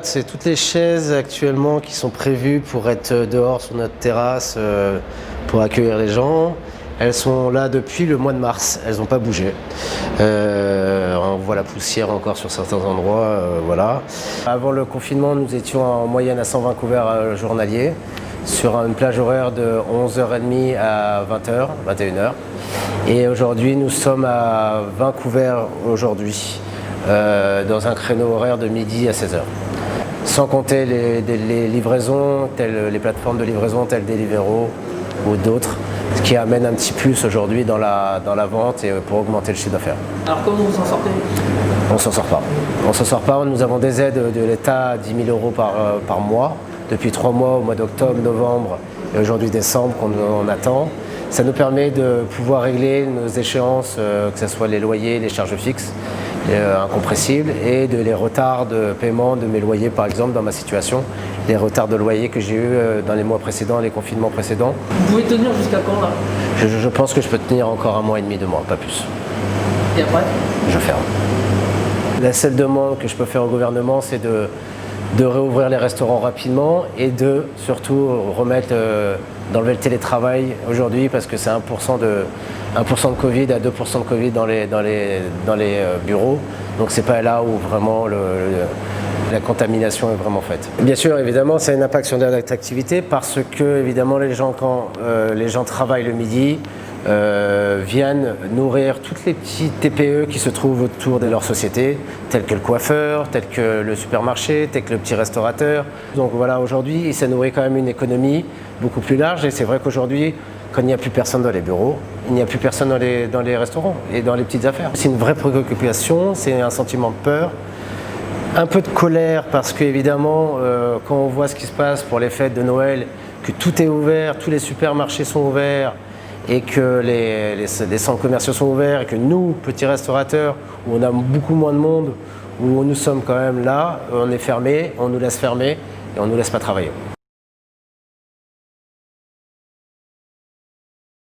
C'est toutes les chaises actuellement qui sont prévues pour être dehors sur notre terrasse pour accueillir les gens. Elles sont là depuis le mois de mars, elles n'ont pas bougé. On voit la poussière encore sur certains endroits, voilà. Avant le confinement, nous étions en moyenne à 120 couverts journaliers sur une plage horaire de 11h30 à 20h, 21h. Et aujourd'hui, nous sommes à 20 couverts aujourd'hui, dans un créneau horaire de midi à 16h. Sans compter les livraisons, les plateformes de livraison telles Deliveroo ou d'autres, ce qui amène un petit plus aujourd'hui dans la vente et pour augmenter le chiffre d'affaires. Alors comment vous en sortez? On s'en sort pas. On s'en sort pas. Nous avons des aides de l'État à 10 000 € par mois, depuis 3 mois au mois d'octobre, novembre et aujourd'hui décembre qu'on attend. Ça nous permet de pouvoir régler nos échéances, que ce soit les loyers, les charges fixes, incompressibles, et les retards de paiement de mes loyers, par exemple, dans ma situation, les retards de loyer que j'ai eu dans les mois précédents, les confinements précédents. Vous pouvez tenir jusqu'à quand là? Je pense que je peux tenir encore 1 mois et demi, 2 mois, pas plus. Et après? Je ferme. La seule demande que je peux faire au gouvernement, c'est de réouvrir les restaurants rapidement et de surtout d'enlever le télétravail aujourd'hui, parce que c'est 1% de Covid à 2% de Covid dans les bureaux. Donc c'est pas là où vraiment la contamination est vraiment faite. Bien sûr, évidemment, ça a un impact sur l'activité parce que évidemment quand les gens travaillent le midi, viennent nourrir toutes les petites TPE qui se trouvent autour de leur société, tels que le coiffeur, tels que le supermarché, tels que le petit restaurateur. Donc voilà, aujourd'hui, ça nourrit quand même une économie beaucoup plus large, et c'est vrai qu'aujourd'hui, quand il n'y a plus personne dans les bureaux, il n'y a plus personne dans les restaurants et dans les petites affaires. C'est une vraie préoccupation, c'est un sentiment de peur, un peu de colère parce qu'évidemment, quand on voit ce qui se passe pour les fêtes de Noël, que tout est ouvert, tous les supermarchés sont ouverts, et que les centres commerciaux sont ouverts, et que nous, petits restaurateurs, où on a beaucoup moins de monde, où nous sommes quand même là, on est fermés, on nous laisse fermer et on ne nous laisse pas travailler.